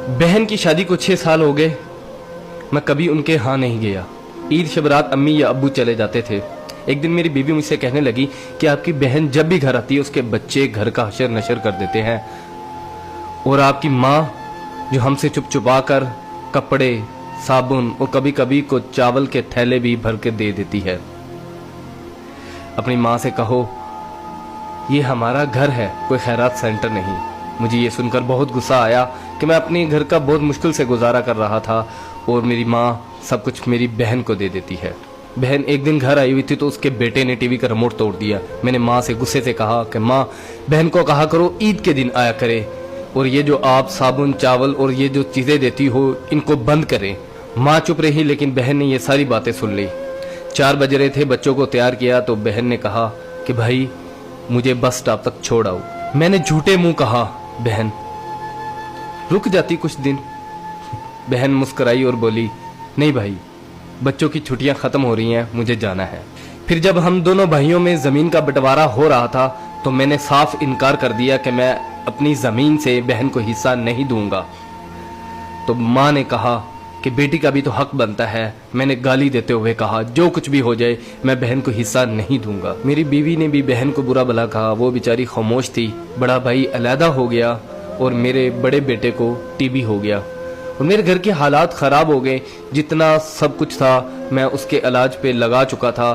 बहन की शादी को 6 साल हो गए, मैं कभी उनके यहाँ नहीं गया। ईद शब रात अम्मी या अब्बू चले जाते थे। एक दिन मेरी बीवी मुझसे कहने लगी कि आपकी बहन जब भी घर आती है उसके बच्चे घर का हशर नशर कर देते हैं, और आपकी माँ जो हमसे चुप चुपा कर कपड़े, साबुन और कभी कभी को चावल के थैले भी भर के दे देती है। अपनी माँ से कहो ये हमारा घर है, कोई खैरात सेंटर नहीं। मुझे ये सुनकर बहुत गुस्सा आया कि मैं अपने घर का बहुत मुश्किल से गुजारा कर रहा था और मेरी माँ सब कुछ मेरी बहन को दे देती है। बहन एक दिन घर आई हुई थी तो उसके बेटे ने टीवी का रिमोट तोड़ दिया। मैंने माँ से गुस्से से कहा कि माँ, बहन को कहा करो ईद के दिन आया करे, और ये जो आप साबुन, चावल और ये जो चीज़ें देती हो इनको बंद करें। माँ चुप रही, लेकिन बहन ने ये सारी बातें सुन ली। 4 बज रहे थे, बच्चों को तैयार किया तो बहन ने कहा कि भाई मुझे बस स्टॉप तक छोड़ आओ। मैंने झूठे मुंह कहा बहन रुक जाती कुछ दिन। बहन मुस्कुराई और बोली नहीं भाई, बच्चों की छुट्टियां खत्म हो रही हैं, मुझे जाना है। फिर जब हम दोनों भाइयों में जमीन का बंटवारा हो रहा था तो मैंने साफ इनकार कर दिया कि मैं अपनी जमीन से बहन को हिस्सा नहीं दूंगा। तो माँ ने कहा कि बेटी का भी तो हक बनता है। मैंने गाली देते हुए कहा जो कुछ भी हो जाए मैं बहन को हिस्सा नहीं दूंगा। मेरी बीवी ने भी बहन को बुरा भला कहा, वो बेचारी खामोश थी। बड़ा भाई अलहदा हो गया और मेरे बड़े बेटे को टीबी हो गया और मेरे घर के हालात खराब हो गए। जितना सब कुछ था मैं उसके इलाज पे लगा चुका था।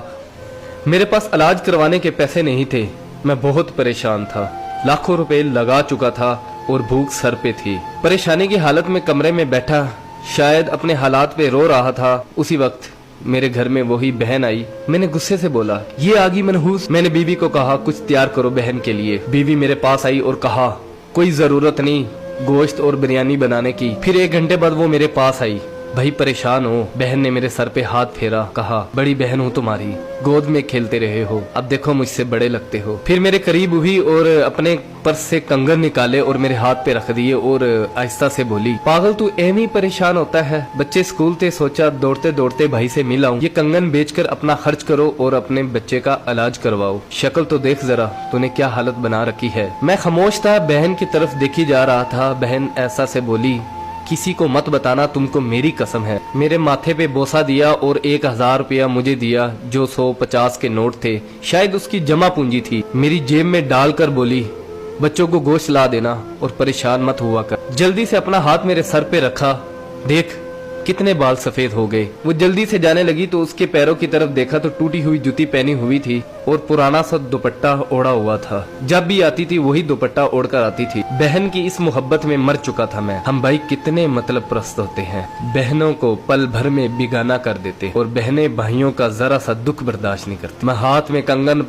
मेरे पास इलाज करवाने के पैसे नहीं थे, मैं बहुत परेशान था। लाखों रुपए लगा चुका था और भूख सर पे थी। परेशानी की हालत में कमरे में बैठा शायद अपने हालात पे रो रहा था। उसी वक्त मेरे घर में वही बहन आई। मैंने गुस्से से बोला ये आगी मनहूस। मैंने बीवी को कहा कुछ तैयार करो बहन के लिए। बीवी मेरे पास आई और कहा कोई जरूरत नहीं गोश्त और बिरयानी बनाने की। फिर 1 घंटे बाद वो मेरे पास आई। भाई परेशान हो। बहन ने मेरे सर पे हाथ फेरा, कहा बड़ी बहन हूँ तुम्हारी, गोद में खेलते रहे हो, अब देखो मुझसे बड़े लगते हो। फिर मेरे करीब हुई और अपने पर्स से कंगन निकाले और मेरे हाथ पे रख दिए और आहिस्ता से बोली पागल तू एम ही परेशान होता है। बच्चे स्कूल थे, सोचा दौड़ते दौड़ते भाई से मिल आऊं। ये कंगन बेचकर अपना खर्च करो और अपने बच्चे का इलाज करवाओ। शक्ल तो देख जरा तूने क्या हालत बना रखी है। मैं खामोश था, बहन की तरफ देखी जा रहा था। बहन ऐसा से बोली किसी को मत बताना, तुमको मेरी कसम है। मेरे माथे पे बोसा दिया और 1000 रुपया मुझे दिया जो 150 के नोट थे, शायद उसकी जमा पूंजी थी। मेरी जेब में डालकर बोली बच्चों को गोश्त ला देना और परेशान मत हुआ कर। जल्दी से अपना हाथ मेरे सर पे रखा, देख कितने बाल सफेद हो गए। वो जल्दी से जाने लगी तो उसके पैरों की तरफ देखा तो टूटी हुई जूती पहनी हुई थी और पुराना सा दुपट्टा ओढ़ा हुआ था। जब भी आती थी वही दुपट्टा ओढ़कर आती थी। बहन की इस मोहब्बत में मर चुका था मैं। हम भाई कितने मतलब प्रस्त होते हैं, बहनों को पल भर में बिगाना कर देते और बहनें भाइयों का जरा सा दुख बर्दाश्त नहीं करती। मैं हाथ में कंगन